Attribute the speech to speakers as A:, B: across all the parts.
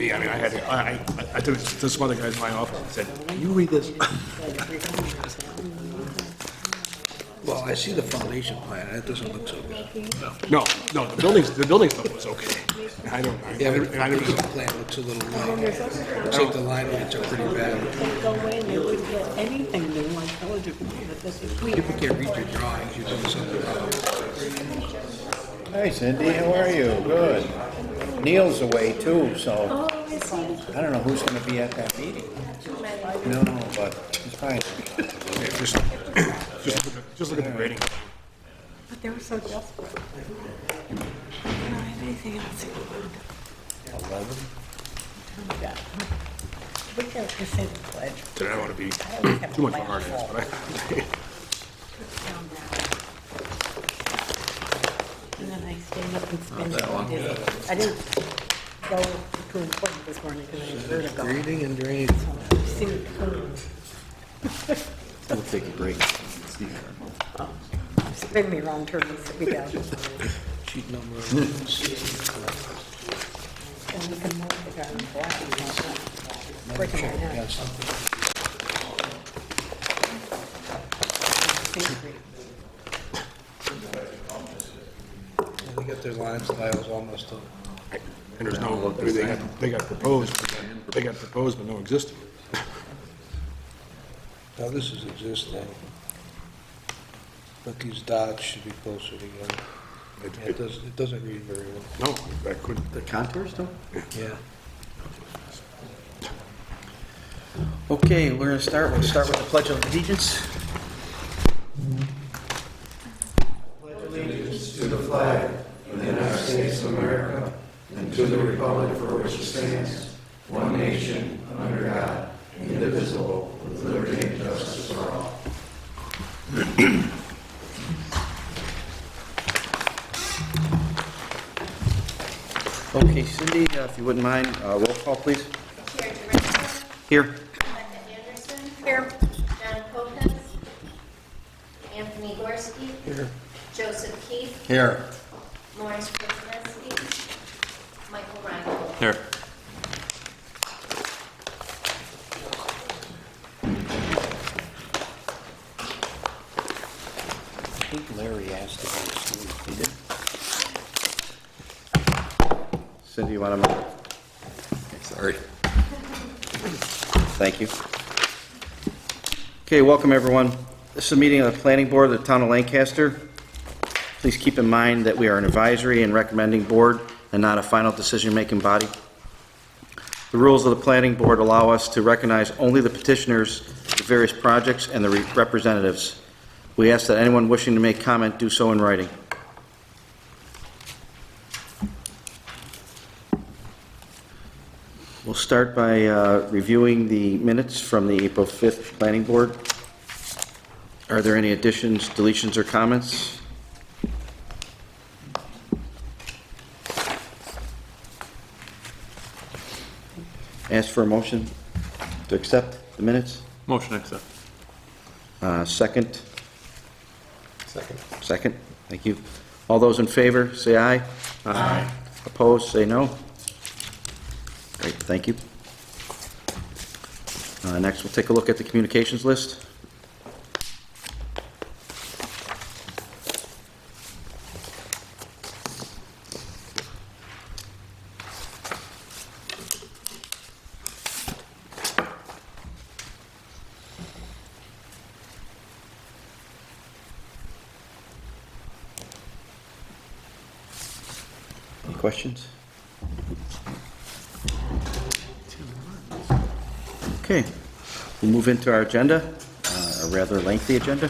A: me. I mean, I took it to some other guys in my office and said, "Can you read this?"
B: Well, I see the foundation plan, and it doesn't look so good.
A: No, the building stuff was okay. I don't.
B: Yeah, but
A: I never.
B: the plan looks a little light. Looks like the line weights are pretty bad.
C: They go away and they wouldn't get anything new like eligible. But this is weird.
B: People can't read your drawings, you're doing something wrong.
D: Hi Cindy, how are you? Good. Neil's away too, so
C: Oh, is he?
D: I don't know who's going to be at that meeting. No, but it's fine.
A: Just look at the grading.
C: But they were so desperate. I don't have anything else.
D: 11?
C: Yeah. We got to say the pledge.
A: Today I want to be
C: I always have
A: too much
C: a
A: of a hard ass, but
C: Down there. And then I stayed up and spent all day. I didn't go to an appointment this morning because I was vertigo.
B: Reading and drainage.
C: So I seemed to go.
D: We'll take a break.
C: Spin me around, turn me, sit me down.
B: Sheet number.
C: And you can move the guy in black and all that. Breaking my head.
B: And they got their line styles all messed up.
A: and there's no. I mean, they got proposed, but no existing.
B: Now, this is existing. But these dots should be closer together. Yeah, it doesn't read very well.
A: No, that couldn't.
D: The contours don't?
B: Yeah.
D: Okay, we're going to start. We'll start with the Pledge of Allegiance.
E: To the flag of the United States of America and to the republic for which it stands, one nation, under God, indivisible, with liberty and justice for all.
D: Okay, Cindy, if you wouldn't mind, roll call, please.
F: Chair DeRisto.
D: Here.
F: Linda Anderson.
C: Here.
F: John Copeland. Anthony Gorski.
B: Here.
F: Joseph Keefe.
D: Here.
F: Lawrence Kuzinski. Michael Ryan.
D: Here. I think Larry asked about it. He did. Cindy, you want to? Sorry. Thank you. Okay, welcome everyone. This is a meeting of the Planning Board of the Town of Lancaster. Please keep in mind that we are an advisory and recommending board and not a final decision-making body. The rules of the Planning Board allow us to recognize only the petitioners to various projects and the representatives. We ask that anyone wishing to make comment do so in writing. We'll start by reviewing the minutes from the April 5th Planning Board. Are there any additions, deletions, or comments? Ask for a motion to accept the minutes.
G: Motion to accept.
D: Second? Second, thank you. All those in favor, say aye. Aye. Opposed, say no. Great, thank you. Next, we'll take a look at the communications list. Any questions? Okay, we'll move into our agenda, a rather lengthy agenda.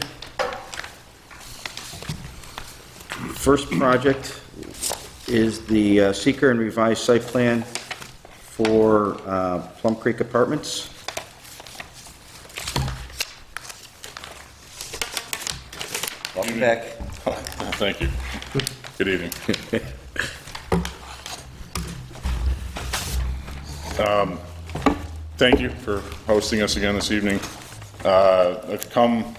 D: First project is the seeker and revised site plan for Plum Creek Apartments. Welcome back.
G: Thank you. Good evening. Thank you for hosting us again this evening. I've come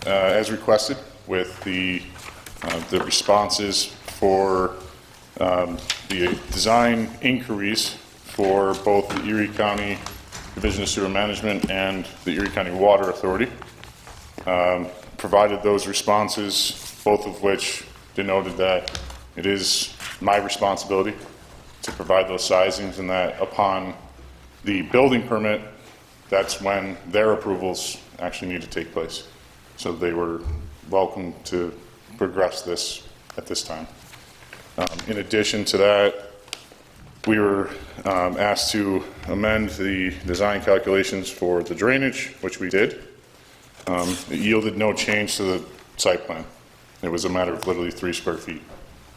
G: as requested with the responses for the design inquiries for both the Erie County Division of Sewer Management and the Erie County Water Authority. Provided those responses, both of which denoted that it is my responsibility to provide those sizings, and that upon the building permit, that's when their approvals actually need to take place. So they were welcome to progress this at this time. In addition to that, we were asked to amend the design calculations for the drainage, which we did. It yielded no change to the site plan. It was a matter of literally 3 square feet.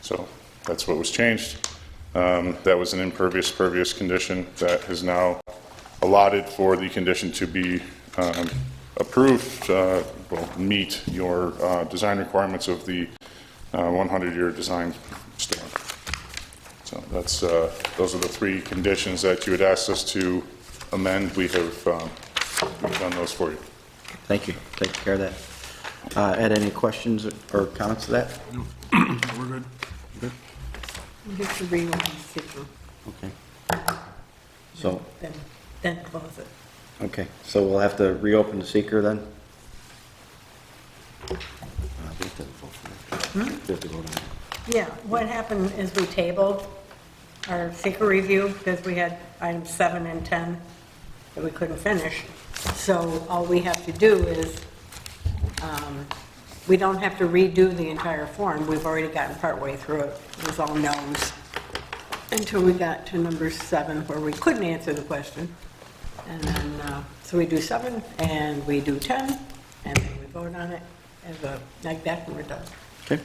G: So that's what was changed. That was an impervious pervious condition that has now allotted for the condition to be approved, will meet your design requirements of the 100-year design storm. So that's those are the 3 conditions that you had asked us to amend. We have we've done those for you.
D: Thank you. Take care of that. Ed, any questions or comments to that?
A: We're good.
C: You have to read what you see through,
D: Okay. So,
C: then close it.
D: okay, so we'll have to reopen the seeker then? We have to vote on it.
C: Yeah, what happened is we tabled our secret review because we had items 7 and 10 that we couldn't finish. So all we have to do is, we don't have to redo the entire form. We've already gotten partway through it. It was all no's until we got to number 7 where we couldn't answer the question. And then, so we do 7 and we do 10 and then we vote on it as like that and we're done.
D: Okay,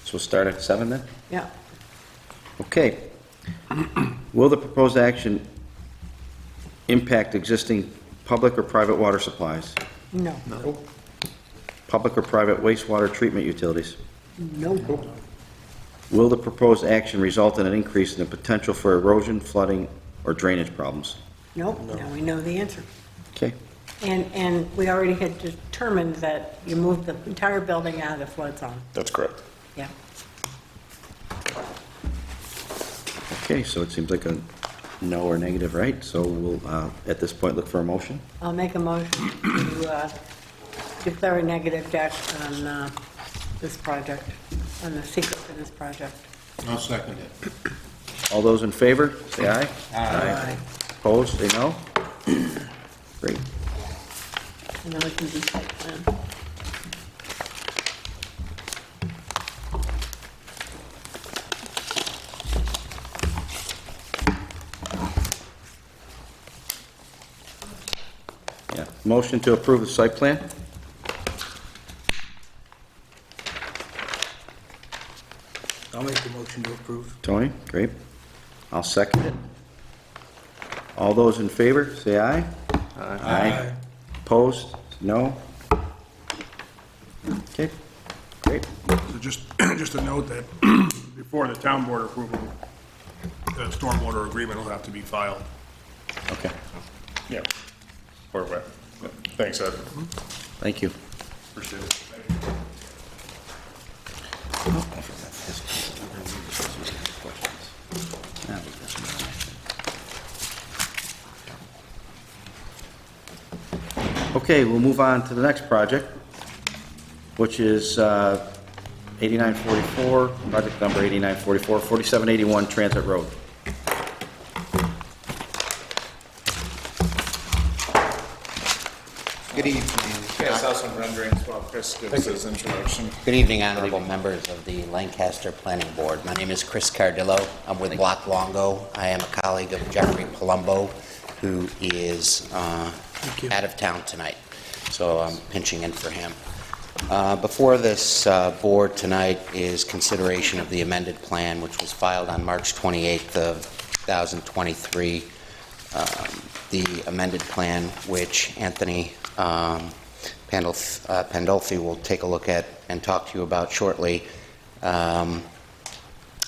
D: so we'll start at 7 then?
C: Yeah.
D: Okay. Will the proposed action impact existing public or private water supplies?
C: No.
D: Public or private wastewater treatment utilities?
C: No.
D: Will the proposed action result in an increase in the potential for erosion, flooding, or drainage problems?
C: Nope, now we know the answer.
D: Okay,
C: And we already had determined that you moved the entire building out of the flood zone.
G: That's correct.
C: Yeah.
D: okay, so it seems like a no or negative, right? So we'll, at this point, look for a motion.
C: I'll make a motion to declare a negative deck on this project, on the secret for this project.
B: I'll second it.
D: All those in favor, say aye. Aye. Opposed, say no. Great.
C: And then we can do site plan.
D: Yeah, motion to approve the site plan?
B: I'll make the motion to approve.
D: Tony, great. I'll second it. All those in favor, say aye. Aye. Opposed, no. Okay, great.
A: So just a note that before the town board approval, the stormwater agreement will have to be filed.
D: Okay,
G: Yeah. Or what? Yeah. Thanks, Ed.
D: thank you.
G: Appreciate it.
D: Okay, we'll move on to the next project, which is 8944, project number 8944, 4781 Transit Road.
H: Good evening.
G: Yes, I'll have some renderings while Chris gives his introduction.
H: Good evening, honorable members of the Lancaster Planning Board. My name is Chris Cardillo. I'm with Block Longo. I am a colleague of Jeffrey Palumbo, who is out of town tonight, so I'm pinching in for him. Before this board tonight is consideration of the amended plan, which was filed on March 28th of 2023. The amended plan, which Anthony Pandolfi will take a look at and talk to you about shortly,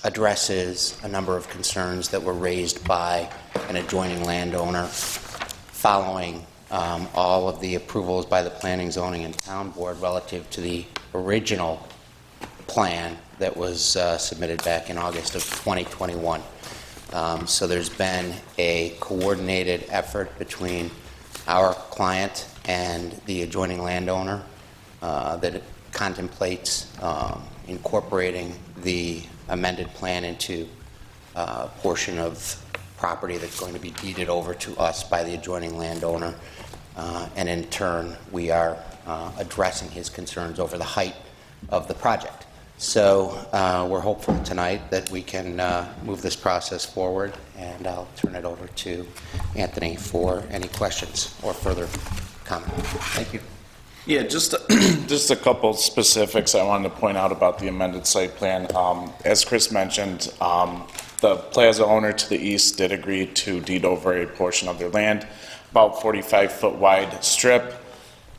H: addresses a number of concerns that were raised by an adjoining landowner following all of the approvals by the Planning, Zoning, and Town Board relative to the original plan that was submitted back in August of 2021. So there's been a coordinated effort between our client and the adjoining landowner that contemplates incorporating the amended plan into a portion of property that's going to be deeded over to us by the adjoining landowner. And in turn, we are addressing his concerns over the height of the project. So we're hopeful tonight that we can move this process forward, and I'll turn it over to Anthony for any questions or further comment. Thank you.
I: Yeah, just a couple specifics I wanted to point out about the amended site plan. As Chris mentioned, the plaza owner to the east did agree to deed over a portion of their land, about 45-foot wide strip.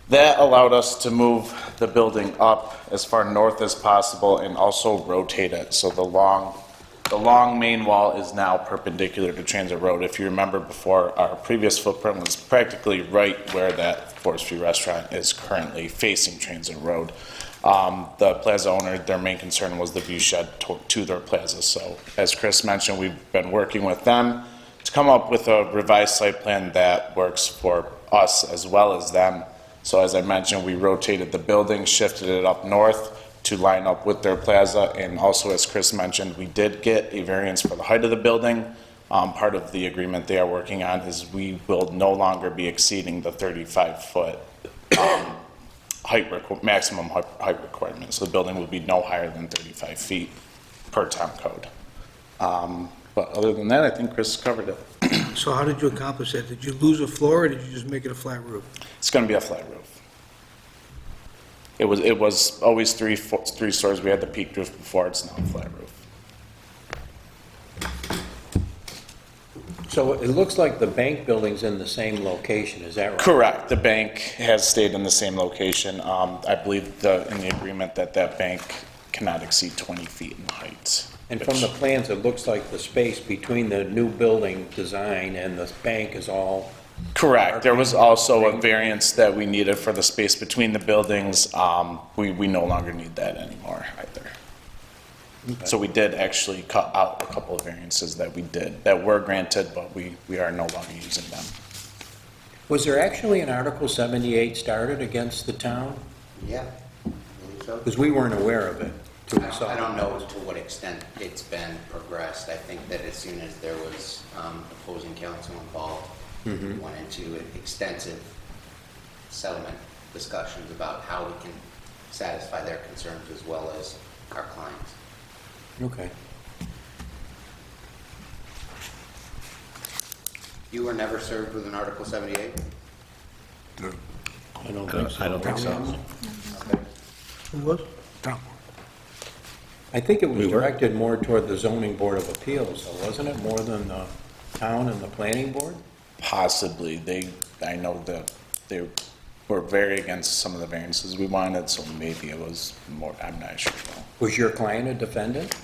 I: That allowed us to move the building up as far north as possible and also rotate it. So the long main wall is now perpendicular to Transit Road. If you remember before, our previous footprint was practically right where that Forestry Restaurant is currently facing Transit Road. The plaza owner, their main concern was the view shed to their plaza. So as Chris mentioned, we've been working with them to come up with a revised site plan that works for us as well as them. So as I mentioned, we rotated the building, shifted it up north to line up with their plaza, and also, as Chris mentioned, we did get a variance for the height of the building. Part of the agreement they are working on is we will no longer be exceeding the 35-foot maximum height requirement. So the building will be no higher than 35 feet per town code. But other than that, I think Chris covered it.
B: So how did you accomplish that? Did you lose a floor, or did you just make it a flat roof?
I: It's going to be a flat roof. It was always three stories. We had the peaked roof before. It's now a flat roof.
J: So it looks like the bank building's in the same location, is that right?
I: Correct. The bank has stayed in the same location. I believe in the agreement that bank cannot exceed 20 feet in height.
J: And from the plans, it looks like the space between the new building design and the bank is all...
I: Correct. There was also a variance that we needed for the space between the buildings. We no longer need that anymore either. Okay. So we did actually cut out a couple of variances that were granted, but we are no longer using them.
J: Was there actually an Article 78 started against the town?
H: Yeah, I believe so.
J: Because we weren't aware of it.
H: I don't know to what extent it's been progressed. I think that as soon as there was opposing counsel involved, we went into extensive settlement discussions about how we can satisfy their concerns as well as our clients.
J: Okay.
H: You were never served with an Article 78?
A: No.
J: I don't think so.
D: I don't think so.
B: Who was?
A: Tom.
J: I think it was directed more toward the zoning board of appeals, though, wasn't it? More than the town and the planning board?
I: Possibly. I know that they were very against some of the variances we wanted, so maybe it was more, I'm not sure.
J: Was your client a defendant?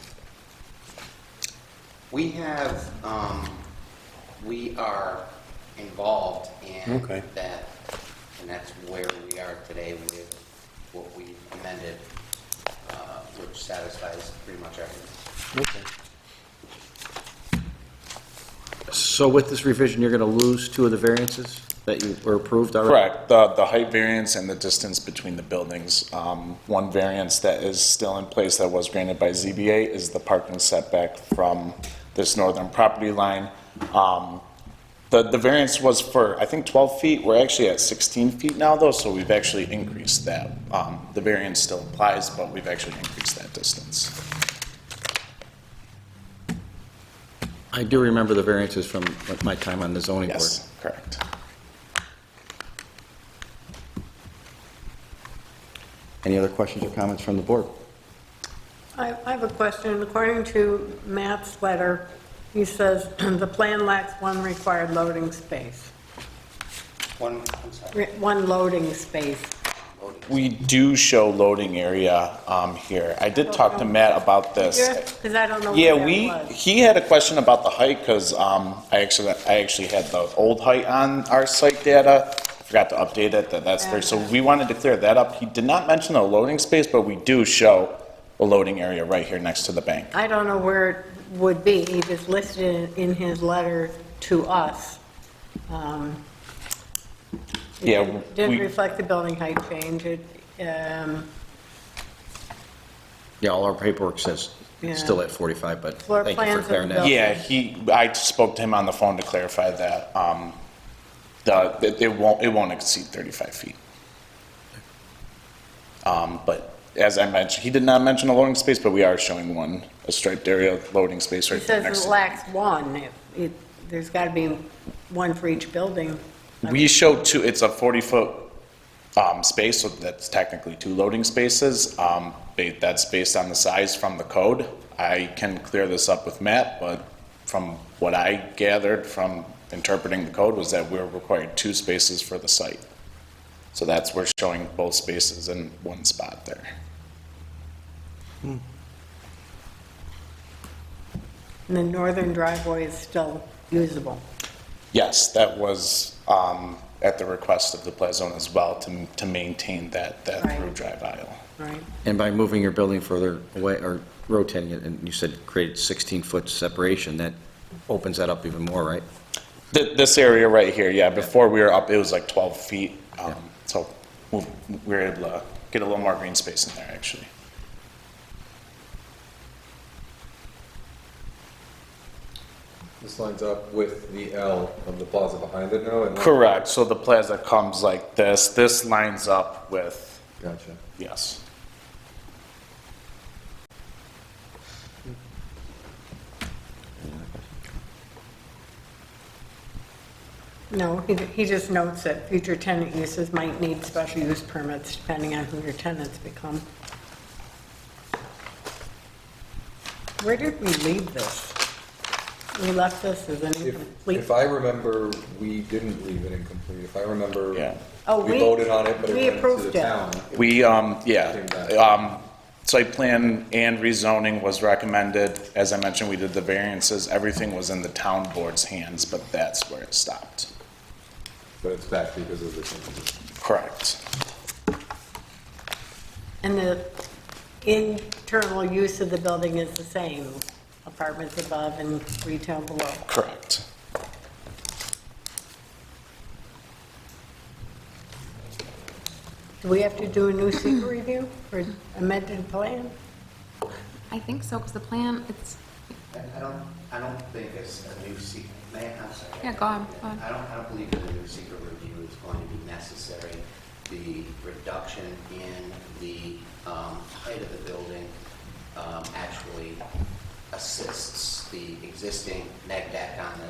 H: We have, we are involved in that, and that's where we are today with what we amended, which satisfies pretty much everything.
J: Okay.
D: So with this revision, you're going to lose two of the variances that you were approved already?
I: Correct. The height variance and the distance between the buildings. One variance that is still in place that was granted by ZBA is the parking setback from this northern property line. The variance was for, I think, 12 feet. We're actually at 16 feet now, though, so we've actually increased that. The variance still applies, but we've actually increased that distance.
D: I do remember the variances from my time on the zoning board.
I: Yes, correct.
D: Any other questions or comments from the board?
C: I have a question. According to Matt's letter, he says the plan lacks one required loading space.
H: I'm sorry.
C: One loading space.
I: We do show loading area here. I did talk to Matt about this.
C: Because I don't know
I: Yeah,
C: what that was.
I: he had a question about the height because I actually had the old height on our site data. Forgot to update it, that's there. So we wanted to clear that up. He did not mention a loading space, but we do show a loading area right here next to the bank.
C: I don't know where would be, he just listed it in his letter to us. It
I: Yeah,
C: didn't
I: we-
C: reflect the building height change.
D: Yeah, all our paperwork says it's still at 45, but
C: Floor
D: thank you for
C: plans of
D: clearing
C: the
D: that.
C: building.
I: Yeah, I spoke to him on the phone to clarify that. It won't exceed 35 feet. But as I mentioned, he did not mention a loading space, but we are showing a striped area loading space
C: He
I: right there
C: says
I: next
C: it
I: to
C: lacks one. There's got to be one for each building.
I: We show two, it's a 40-foot space, so that's technically two loading spaces. That's based on the size from the code. I can clear this up with Matt, but from what I gathered from interpreting the code was that we're required two spaces for the site. So we're showing both spaces in one spot there.
C: And the northern driveway is still usable.
I: Yes, that was at the request of the Plaza owner as well to maintain that
C: Right.
I: through drive aisle.
C: Right.
D: And by moving your building further away, or rotating it, and you said created 16-foot separation, that opens that up even more, right?
I: This area right here, yeah, before we were up, it was like 12 feet. So we were able to get a little more green space in there, actually.
K: This lines up with the L of the plaza behind it now? and-
I: Correct, so the plaza comes like this. This lines up with,
K: Gotcha.
I: yes.
C: No, he just notes that future tenant uses might need special use permits depending on who your tenants become. Where did we leave this? We left this as an incomplete.
K: If I remember, we didn't leave it incomplete. If I remember,
I: Yeah.
C: Oh,
K: we voted on it, but
C: we
K: it went to
C: approved
K: the
C: it.
K: town.
I: We,
K: Came
I: yeah,
K: back.
I: site plan and rezoning was recommended. As I mentioned, we did the variances. Everything was in the town board's hands, but that's where it stopped.
K: But it's back because of the changes.
I: Correct.
C: And the internal use of the building is the same, apartments above and retail below.
I: Correct.
C: Do we have to do a new secret review for amended plan?
L: I think so, because the plan, it's,
H: I don't think it's a new secret, I'm sorry.
L: yeah, go on.
H: I don't believe that a new secret review is going to be necessary. The reduction in the height of the building actually assists the existing neg deck on the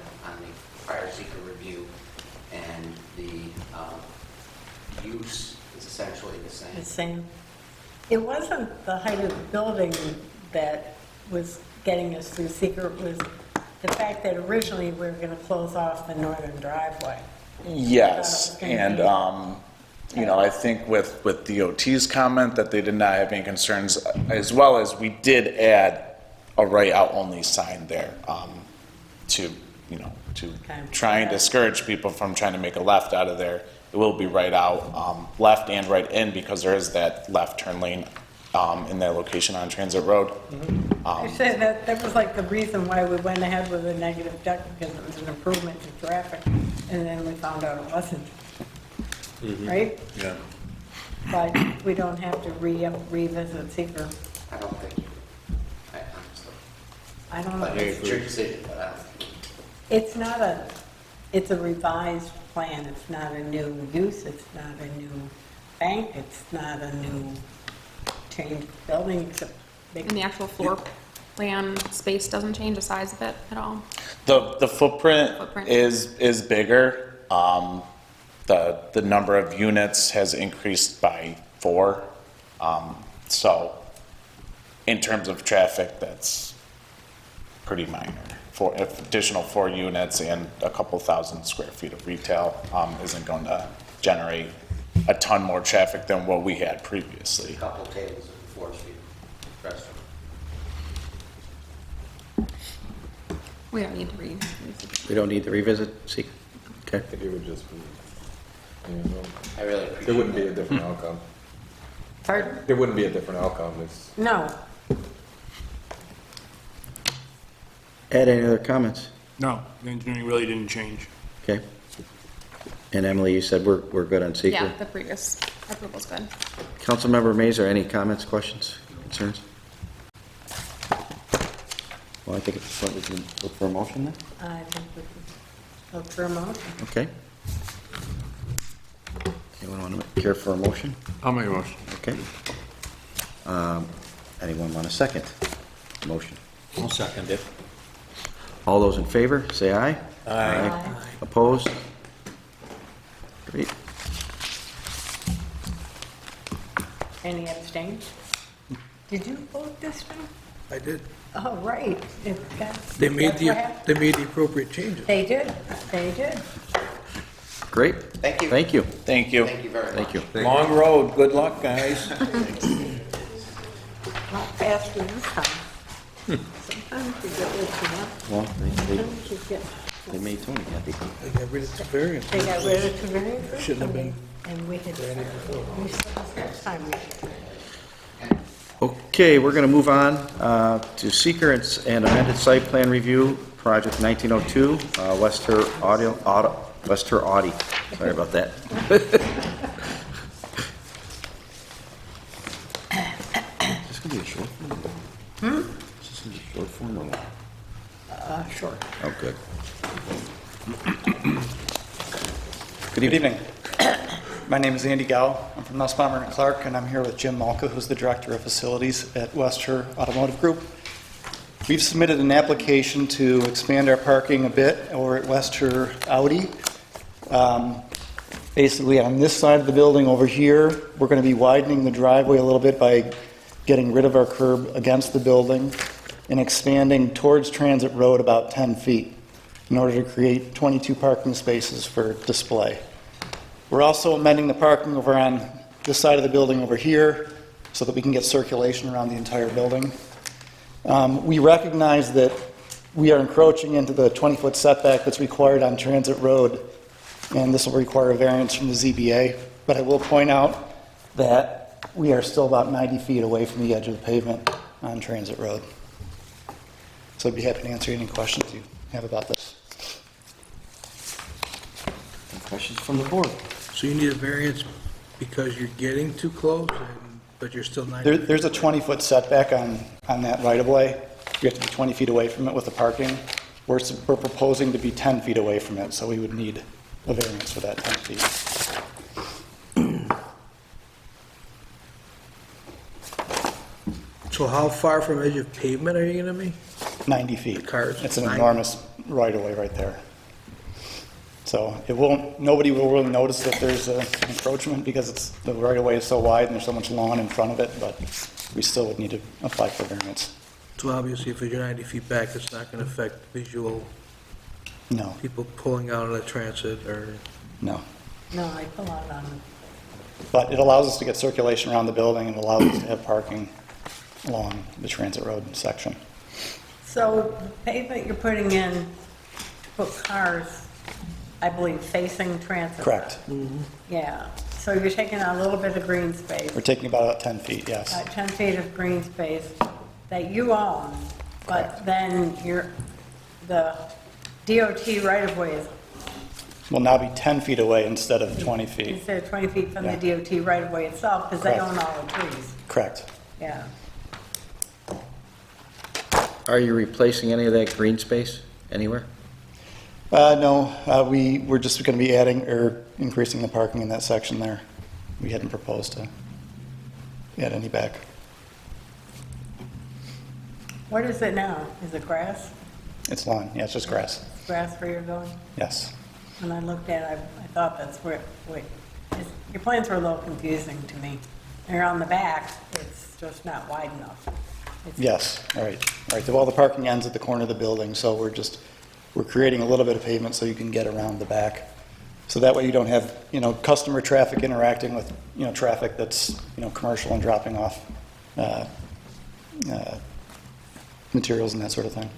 H: prior secret review, and the use is essentially the same.
C: The same. It wasn't the height of the building that was getting us through secret, it was the fact that originally we were gonna close off the northern driveway.
I: Yes,
C: Okay.
I: and, I think with DOT's comment that they did not have any concerns, as well as we did add a right out only sign there, to
C: Okay.
I: try and discourage people from trying to make a left out of there. It will be right out, left and right in, because there is that left turn lane, in that location on Transit Road.
C: I said that was like the reason why we went ahead with a negative deck, because it was an improvement to traffic, and then we found out it wasn't. Right?
B: Yeah.
C: But we don't have to revisit secret.
H: I don't think you, honestly.
C: I don't know.
H: But it's your decision, but I don't think.
C: It's a revised plan, it's not a new use, it's not a new bank, it's not a new change building, except
L: And the actual floor plan space doesn't change the size of it at all?
I: The footprint
L: Footprint.
I: is bigger. The number of units has increased by 4. So in terms of traffic, that's pretty minor. If additional 4 units and a couple thousand square feet of retail isn't going to generate a ton more traffic than what we had previously.
H: A couple tables and 4 seat restaurant.
L: We don't need to read.
D: We don't need to revisit secret? Okay.
K: I think it would just be,
H: I really appreciate
K: there wouldn't be a
H: that.
K: different outcome.
C: Pardon?
K: There wouldn't be a different outcome. It's,
C: No.
D: Ed, any other comments?
A: No, the engineering really didn't change.
D: Okay. And Emily, you said we're good on
L: Yeah,
D: secret?
L: the previous approval's good.
D: Councilmember Mazer, any comments, questions, concerns? Well, I think at this point we can look for a motion then.
C: I think we can look for a motion.
D: Okay. Anyone want to care for a motion?
K: I'll make a motion.
D: Okay. Anyone want a second motion?
J: I'll second it.
D: All those in favor, say aye.
C: Aye.
D: Opposed? Great.
C: Any abstain? Did you vote this time?
B: I did.
C: Oh, right.
B: They made
C: That's what happened.
B: they made the appropriate changes.
C: They did, they did.
D: Great.
H: Thank you.
D: Thank you.
H: Thank you. Thank you very much.
D: Thank you.
J: Long road, good luck, guys.
C: A lot faster this time. Sometimes you get what you want,
D: Well,
C: sometimes you get,
D: they made Tony happy.
B: They got rid of the variance.
C: they got rid of the variance.
B: Shouldn't have been.
C: And we had, we said this next time we should.
D: Okay, we're going to move on to seeker and amended site plan review, project 1902, Wester Audi. Sorry about that. Is this going to be a short form? Is this going to be a short form or what?
C: Short.
D: Oh, good.
M: Good evening. My name is Andy Gow. I'm from Nussbaumer and Clark, and I'm here with Jim Malka, who's the Director of Facilities at Wester Automotive Group. We've submitted an application to expand our parking a bit over at Wester Audi. Basically, on this side of the building over here, we're going to be widening the driveway a little bit by getting rid of our curb against the building and expanding towards Transit Road about 10 feet in order to create 22 parking spaces for display. We're also amending the parking over on this side of the building over here so that we can get circulation around the entire building. We recognize that we are encroaching into the 20-foot setback that's required on Transit Road, and this will require a variance from the ZBA. But I will point out that we are still about 90 feet away from the edge of the pavement on Transit Road. So I'd be happy to answer any questions you have about this.
D: Any questions from the board?
B: So you need a variance because you're getting too close, but you're still not.
M: There's a 20-foot setback on that right-of-way. You have to be 20 feet away from it with the parking. We're proposing to be 10 feet away from it, so we would need a variance for that 10 feet.
B: So how far from edge of pavement are you gonna be?
M: 90 feet.
B: Cars.
M: It's an
B: 90.
M: enormous right-of-way right there. So it won't, nobody will really notice that there's an encroachment because the right-of-way is so wide and there's so much lawn in front of it, but we still would need to apply for variance.
B: So obviously, if you're 90 feet back, it's not gonna affect visual,
M: No,
B: people pulling out of the transit or.
M: no.
C: No, I pull out on it.
M: But it allows us to get circulation around the building and allows us to have parking along the Transit Road section.
C: So the pavement you're putting in, put cars, I believe, facing transit.
M: Correct.
C: Yeah, so you're taking a little bit of green space,
M: We're taking about 10 feet, yes.
C: 10 feet of green space that you own, but then the DOT right-of-way is
M: Will now be 10 feet away instead of 20 feet.
C: instead of 20 feet from the
M: Yeah.
C: DOT right-of-way itself, because they
M: Correct.
C: own all the trees.
M: Correct.
C: Yeah.
D: Are you replacing any of that green space anywhere?
M: No, we're just going to be adding or increasing the parking in that section there. We hadn't proposed to add any back.
C: What is it now? Is it grass?
M: It's lawn, yeah, it's just grass.
C: Grass where you're going?
M: Yes.
C: When I looked at it, I thought that's where, your plans were a little confusing to me. They're on the back, it's just not wide enough. It's-
M: Yes, all right. Well, the parking ends at the corner of the building, so we're creating a little bit of pavement so you can get around the back. So that way you don't have, customer traffic interacting with, traffic that's, commercial and dropping off materials and that sort of thing.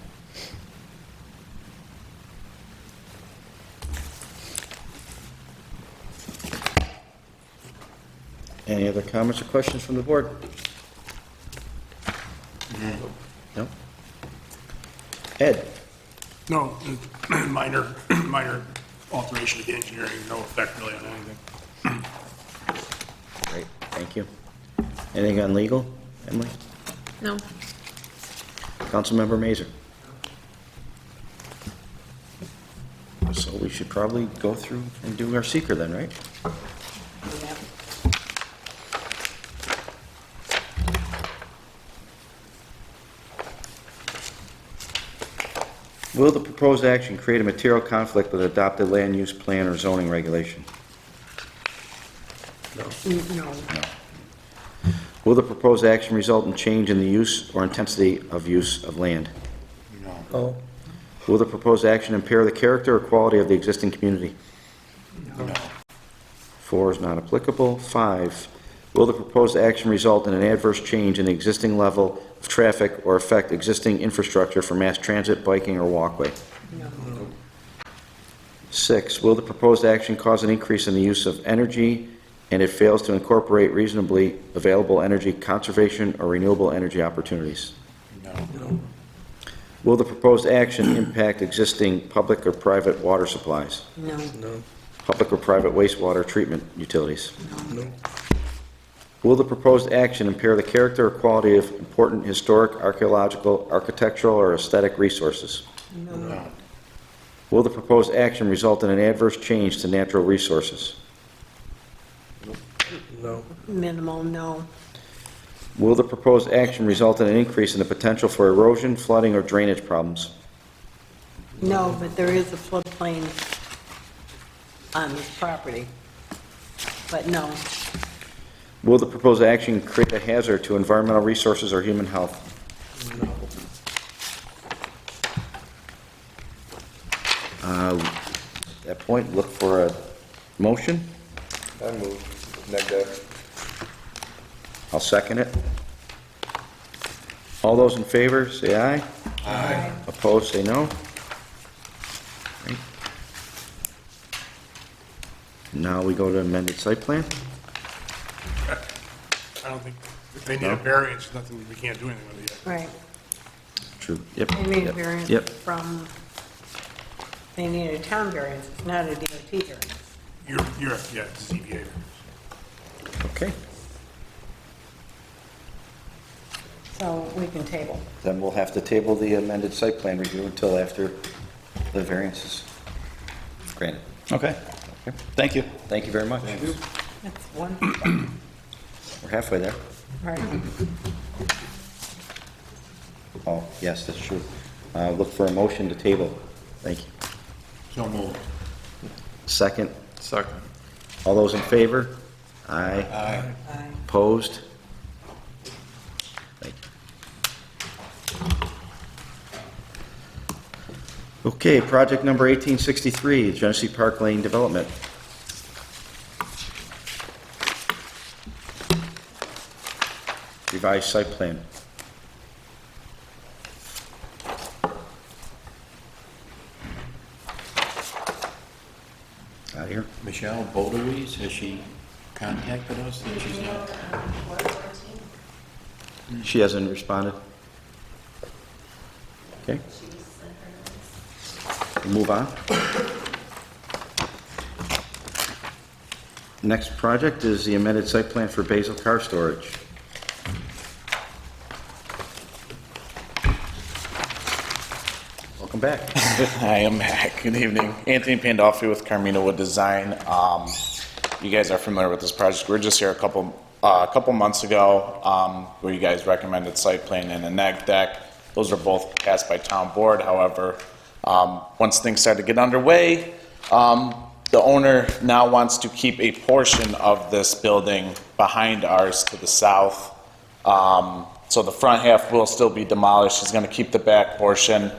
D: Any other comments or questions from the board? No? Ed?
A: No, minor alteration of the engineering, no effect really on anything.
D: Great, thank you. Anything on legal, Emily?
L: No.
D: Councilmember Mazer? So we should probably go through and do our seeker then, right?
C: Yeah.
D: Will the proposed action create a material conflict with adopted land use plan or zoning regulation?
C: No.
D: Will the proposed action result in change in the use or intensity of use of land?
B: No.
D: Will the proposed action impair the character or quality of the existing community?
B: No.
D: 4 is not applicable. 5, will the proposed action result in an adverse change in the existing level of traffic or affect existing infrastructure for mass transit, biking, or walkway?
C: No.
D: 6, will the proposed action cause an increase in the use of energy and it fails to incorporate reasonably available energy conservation or renewable energy opportunities?
B: No.
D: Will the proposed action impact existing public or private water supplies?
C: No.
B: No.
D: Public or private wastewater treatment utilities?
B: No.
D: Will the proposed action impair the character or quality of important historic, archaeological, architectural, or aesthetic resources?
B: No.
D: Will the proposed action result in an adverse change to natural resources?
B: No.
C: Minimal, no.
D: Will the proposed action result in an increase in the potential for erosion, flooding, or drainage problems?
C: No, but there is a floodplain on this property. But no.
D: Will the proposed action create a hazard to environmental resources or human health? At that point, look for a motion.
K: I move. Neg deck.
D: I'll second it. All those in favor, say aye.
C: Aye.
D: Opposed, say no. Right. Now we go to amended site plan.
A: I don't think, if they need a variance, nothing, we can't do anything with it yet.
C: Right.
D: True, yep.
C: They need a
D: yep,
C: variance
D: Yep,
C: from, they need a town variance, it's not a DOT variance.
A: Yeah, it's ZBA.
D: okay.
C: So we can table.
D: Then we'll have to table the amended site plan review until after the variance is granted.
M: Okay. Thank you.
D: Thank you very much.
C: That's one.
D: We're halfway there.
C: Right.
D: Oh, yes, that's true. Look for a motion to table. Thank you.
B: So moved.
D: Second.
K: Second.
D: All those in favor? Aye.
B: Aye.
C: Aye.
D: Opposed? Thank you. Okay, project number 1863, Genesee Park Lane Development. Revised site plan. Out of here.
J: Michelle Bodewees, has she contacted us that she's not?
D: She hasn't responded. Okay. We'll move on. Next project is the amended site plan for Basil Car Storage. Welcome back.
I: I am back. Good evening. Anthony Pandolfi with Carmina Wood Design. You guys are familiar with this project. We were just here a couple months ago where you guys recommended site plan and a neg deck. Those are both passed by town board. However, once things started to get underway, the owner now wants to keep a portion of this building behind ours to the south. So the front half will still be demolished. He's going to keep the back portion.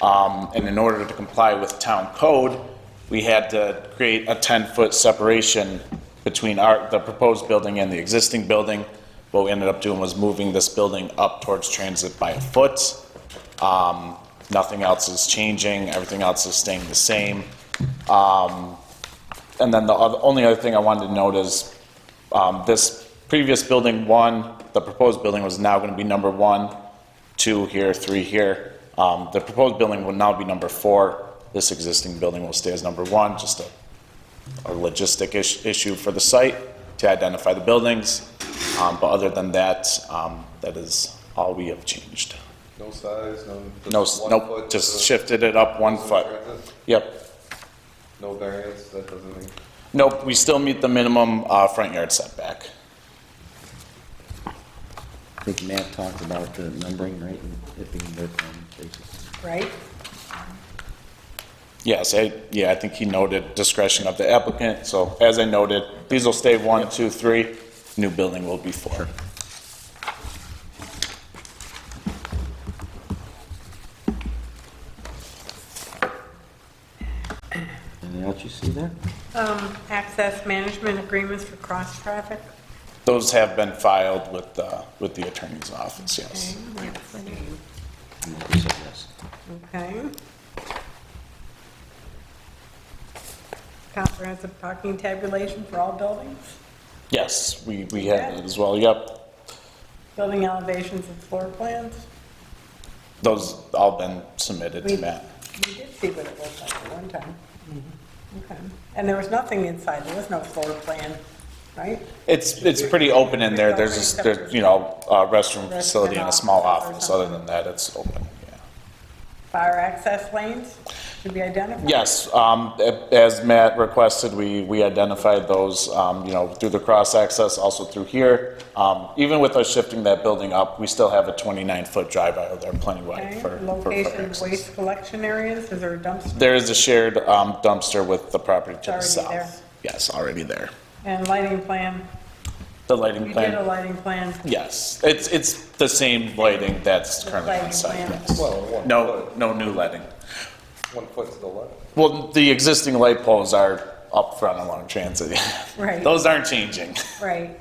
I: And in order to comply with town code, we had to create a 10-foot separation between the proposed building and the existing building. What we ended up doing was moving this building up towards transit by a foot. Nothing else is changing. Everything else is staying the same. And then the only other thing I wanted to note is this previous building 1, the proposed building was now going to be number 1, 2 here, 3 here. The proposed building will now be number 4. This existing building will stay as number 1, just a logistic issue for the site to identify the buildings. But other than that, that is all we have changed.
K: No size,
I: Nope, just shifted it up 1 foot. Yep.
K: No variance, that doesn't mean.
I: Nope, we still meet the minimum front yard setback.
D: I think Matt talked about the numbering, right, and it being their plan, basically.
C: Right?
I: Yes, I think he noted discretion of the applicant, so as I noted, these will stay 1, 2, 3, new building will be 4.
D: Anything else you see there?
C: Access management agreements for cross-traffic.
I: Those have been filed with the attorney's office, yes.
C: Okay, let's see.
D: You said yes.
C: Okay. Comprehensive parking tabulation for all buildings,
I: Yes, we have it as well, yep.
C: building elevations and floor plans.
I: Those all been submitted to Matt.
C: We did see what it looked like at one time. Okay. And there was nothing inside, there was no floor plan, right?
I: It's pretty open in there, there's just, a restroom facility and a small office, other than that, it's open, yeah.
C: Fire access lanes should be identified.
I: Yes, as Matt requested, we identified those, through the cross-access, also through here. Even with us shifting that building up, we still have a 29-foot drive aisle there, plenty wide
C: Okay.
I: for
C: Location of
I: access.
C: waste collection areas, is there a dumpster?
I: There is a shared dumpster with the property to the
C: It's already there.
I: south. Yes, already there.
C: And lighting plan,
I: The lighting
C: you did a
I: plan,
C: lighting plan.
I: yes, it's the same lighting that's currently
C: Lighting
I: on site,
C: plan.
I: yes.
K: Well, 1
I: No,
K: foot.
I: no new lighting.
K: 1 foot to the left.
I: Well, the existing light poles are up front along Transit.
C: Right.
I: Those aren't changing.
C: Right,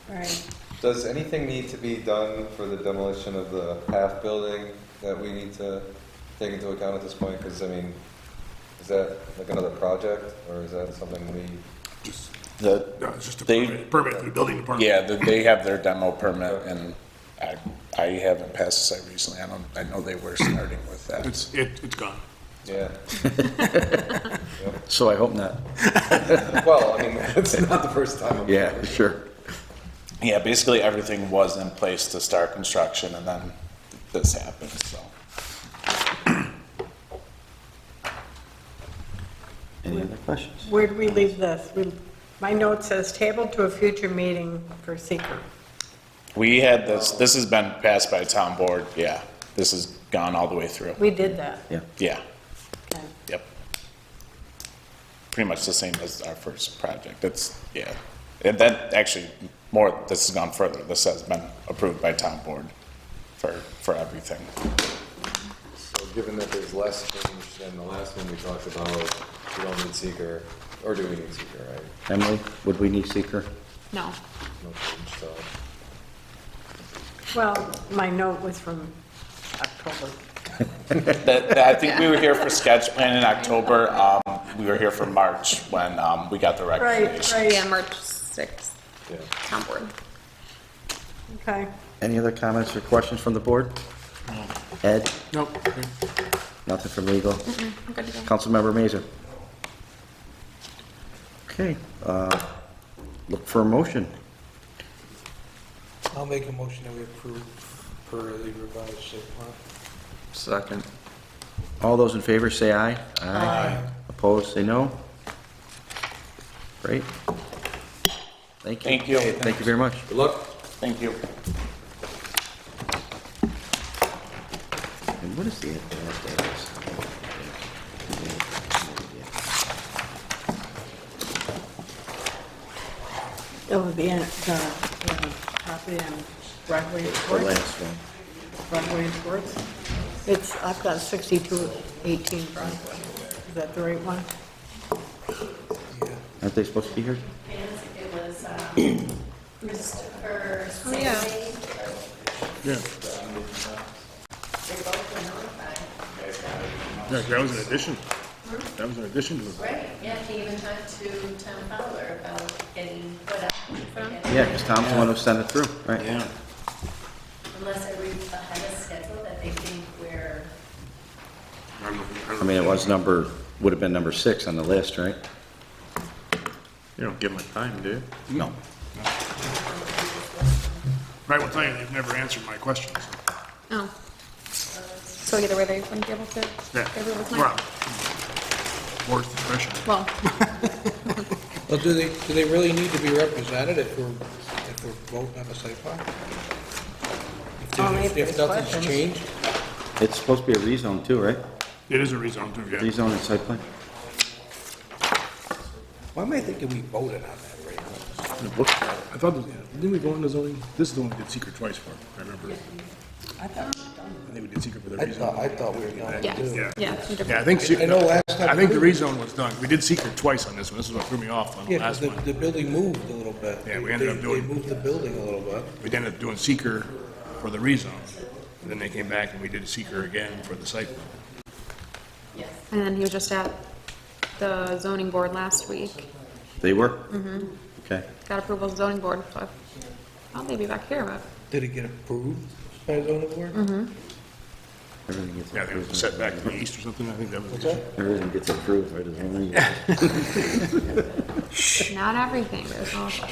C: right.
K: Does anything need to be done for the demolition of the half building that we need to take into account at this point? Because, I mean, is that like another project, or is that something we?
A: No, it's just a permit for the building department.
I: Yeah, they have their demo permit, and I haven't passed the site recently. I know they were starting with that.
A: It's gone.
K: Yeah.
D: So I hope not.
K: Well, I mean, it's not the first time.
D: Yeah, sure.
I: Yeah, basically everything was in place to start construction, and then this happened, so.
D: Any other questions?
C: Where do we leave this? My note says table to a future meeting for seeker.
I: We had this has been passed by town board, yeah. This has gone all the way through.
C: We did that.
D: Yeah.
I: Yeah,
C: Okay.
I: yep. Pretty much the same as our first project. It's, yeah. And then, actually, this has gone further. This has been approved by town board for everything.
K: So given that there's less change than the last one we talked about, we don't need seeker, or do we need seeker, right?
D: Emily, would we need seeker?
L: No.
K: No change, so.
C: Well, my note was from October.
I: I think we were here for sketch plan in October. We were here for March when we got the recommendation.
C: Right.
L: Yeah, March 6th,
K: Yeah.
L: town board.
C: Okay.
D: Any other comments or questions from the board? Ed?
A: Nope.
D: Nothing from legal?
L: I'm good to go.
D: Councilmember Mazur? Okay, look for a motion.
B: I'll make a motion that we approve per the revised site plan.
K: Second.
D: All those in favor say aye. Aye. Opposed, say no. Great. Thank you.
I: Thank you.
D: Thank you very much.
K: Good luck.
I: Thank you.
D: And what is the address?
C: Oh, the property on Broadway and
D: The
C: Sports.
D: last one.
C: Broadway and Sports. I've got 6218 Broadway. Is that the right one?
D: Aren't they supposed to be here?
F: It was Christopher
L: Oh, yeah.
F: Saley.
A: Yeah.
F: They both were notified.
A: Yeah, that was an addition. That was an addition to it.
F: Right, yeah, he even talked to Tom Fowler about getting put out.
D: Yeah, because Tom's the one who sent it through, right?
J: Yeah.
F: Unless I read ahead of schedule that they think we're
D: I mean, it was would have been number 6 on the list, right?
N: You don't give them a time, do you?
D: No.
A: But I will tell you, they've never answered my questions.
L: Oh. So either way, they wouldn't be able to
A: Yeah.
L: give it
A: Well,
L: tonight?
A: board's discretion.
L: Well,
B: Well, do they really need to be represented if we're voting on a site plan? If nothing's changed?
D: It's supposed to be a rezone too, right?
A: It is a rezone too, yeah.
D: Rezone and site plan?
B: Why am I thinking we voted on that right now?
A: I thought, didn't we go into zoning? This is the one we did secret twice for, I remember.
C: I thought,
A: I think we did secret for the
B: I
A: rezone.
B: thought we were going
L: yeah,
B: to do.
L: yeah. two different-
A: Yeah, I think,
B: I know last time.
A: I think the rezone was done. We did secret twice on this one. This is what threw me off on the
B: Yeah, 'cause
A: last one.
B: the building moved a little bit.
A: Yeah, we ended up doing-
B: They moved the building a little bit.
A: We ended up doing seeker for the rezone. And then they came back and we did seeker again for the site plan.
L: And then he was just at the zoning board last week.
D: They were? Okay.
L: Got approval of the zoning board, so I thought they'd be back here, but
B: Did it get approved by the zoning board?
D: Everything gets
A: Yeah, I think it was set back to the east or something. I think that was.
B: What's that?
D: Everything gets approved, right?
L: not everything. There's also.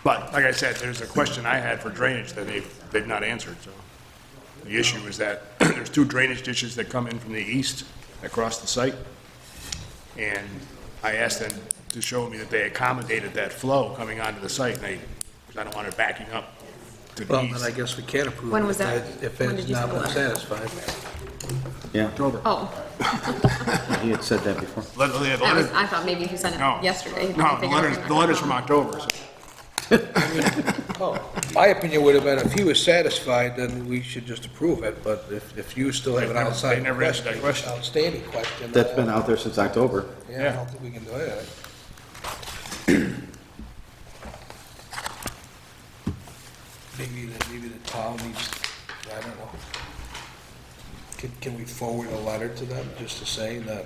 A: But like I said, there's a question I had for drainage that they've not answered, so. The issue is that there's 2 drainage ditches that come in from the east across the site. And I asked them to show me that they accommodated that flow coming onto the site, and because I don't want it backing up to the
B: Well, then
A: east.
B: I guess we can't approve it.
L: When was that?
B: If
L: When
B: it's
L: did you
B: not
L: send
B: been
L: the letter?
B: satisfied.
D: Yeah,
A: October.
L: Oh,
D: he had said that before.
L: I thought maybe he sent it
A: No.
L: yesterday.
A: No, the letter's from October, so.
B: My opinion would have been if he was satisfied, then we should just approve it, but if you still have an
A: They
B: outside
A: never answered that question.
B: outstanding question.
D: That's been out there since October.
B: Yeah, I don't think we can do it. Maybe the town needs, I don't know. Can we forward a letter to them just to say that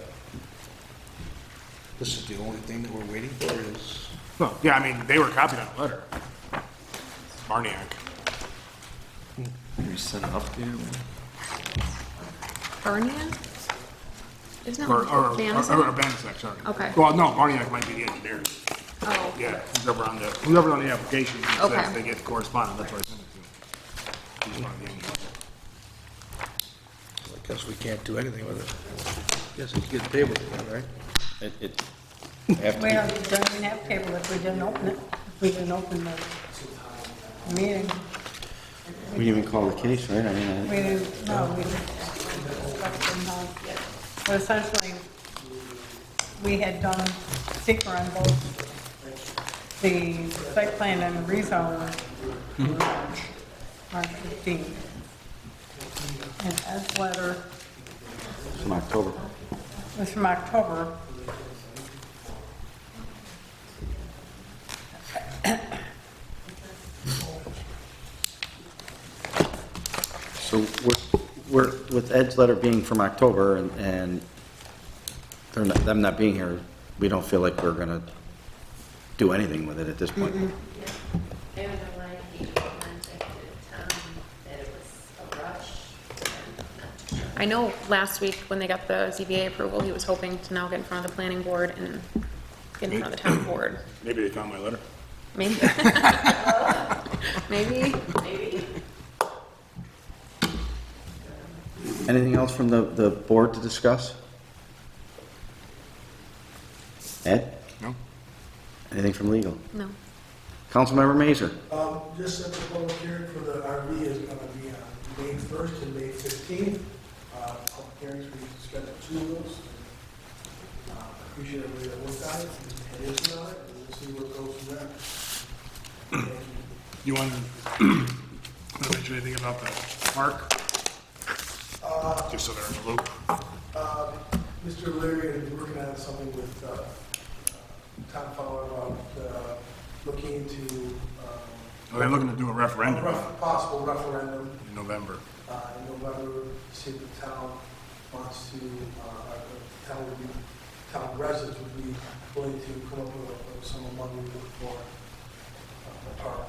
B: this is the only thing that we're waiting for is?
A: No, yeah, I mean, they were copied on a letter. Marniak.
N: We sent it up to you.
L: Bernier? Isn't
A: Or
L: that Bannister?
A: Bannister, sorry.
L: Okay.
A: Well, no, Marniak might be the engineer.
L: Oh,
A: Yeah, whoever on the application says
L: Okay.
A: they get correspondence, that's what I sent it to. He's one of the engineers.
B: I guess we can't do anything with it. Guess it's getting tabled again, right?
D: It,
C: we don't even have table if we didn't open it. If we didn't open the meeting.
D: we didn't even call the case, right? I mean,
C: We didn't, no, we didn't. But essentially, we had done seeker on both the site plan and the rezone March 15th. And Ed's letter
D: from October.
C: was from October.
D: So we're, with Ed's letter being from October and them not being here, we don't feel like we're gonna do anything with it at this point.
F: They don't know why he contacted Tom, that it was a rush.
L: I know last week when they got the ZBA approval, he was hoping to now get in front of the planning board and get in front of the town board.
A: Maybe they found my letter.
L: Maybe. Maybe.
F: Maybe.
D: Anything else from the board to discuss? Ed?
A: No?
D: Anything from legal?
L: No.
D: Councilmember Mazer?
O: Just that the public hearing for the RV is going to be on May 1st and May 15th. Public hearings, we scheduled 2 of those. Appreciate everybody that worked on it and is on it, and we'll see what goes from there. Thank you.
A: You want to mention anything about the park? Just so they're in the loop.
O: Mr. Leary is working on something with Tom Fowler about looking into
A: They're looking to do a referendum
O: possible referendum
A: in November.
O: in November, see if the town wants to, town residents would be willing to come up with a sum of money for a park,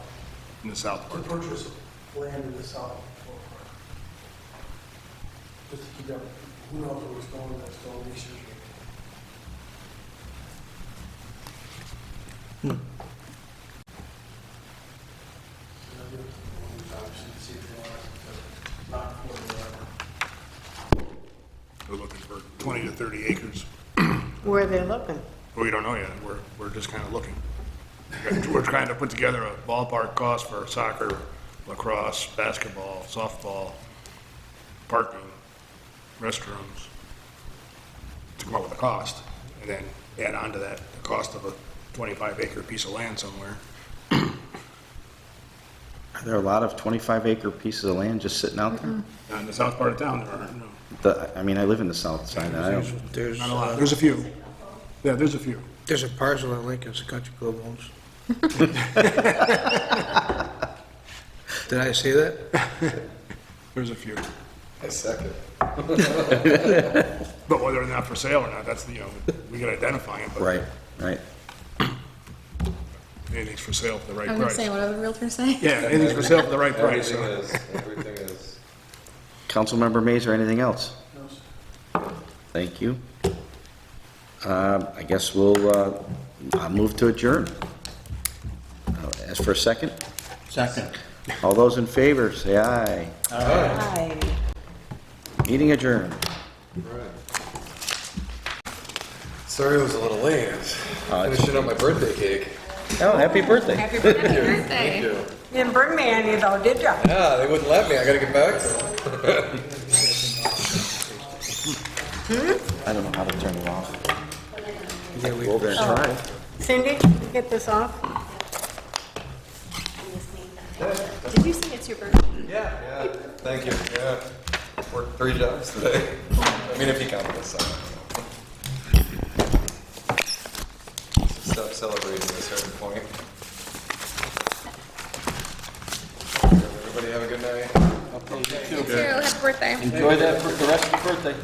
A: In the south
O: to
A: park.
O: purchase land in the south for a park. Just to keep who knows where it's going, that's still researching.
A: We're looking for 20 to 30 acres.
C: Where are they looking?
A: We don't know yet. We're just kind of looking. We're trying to put together a ballpark cost for soccer, lacrosse, basketball, softball, parking, restrooms, to come up with a cost, and then add on to that the cost of a 25-acre piece of land somewhere.
D: Are there a lot of 25-acre pieces of land just sitting out there?
A: Not in the south part of town, there aren't, no.
D: I mean, I live in the south side, and I don't,
B: There's,
A: Not a lot. There's a few. Yeah, there's a few.
B: there's a parcel at Lincoln's Country Club owns. Did I say that?
A: There's a few.
K: I second.
A: But whether they're not for sale or not, that's, the, we can identify them, but
D: right, right.
A: anything's for sale for the right
L: I was gonna
A: price.
L: say, what other realtor say?
A: Yeah, anything's for sale for the right price.
K: Everything is.
D: Councilmember Mays, or anything else? Thank you. I guess we'll move to adjourn. Ask for a second.
J: Second.
D: All those in favor, say aye.
C: Hi.
D: Meeting adjourned.
K: Sorry it was a little late. I was finishing up my birthday cake.
D: Oh, happy birthday.
L: Happy birthday.
C: You didn't bring me any though, did ya?
K: Yeah, they wouldn't let me. I gotta get back to them.
D: I don't know how to turn it off.
B: Yeah, we,
D: Go over and try.
C: Cindy, get this off?
L: Did you say it's your birthday?
K: Yeah. Thank you. Yeah. Worked 3 jobs today. I mean, if you count this out. Stop celebrating at a certain point. Everybody have a good night.
L: You too. Happy birthday.
D: Enjoy that for the rest of your birthday.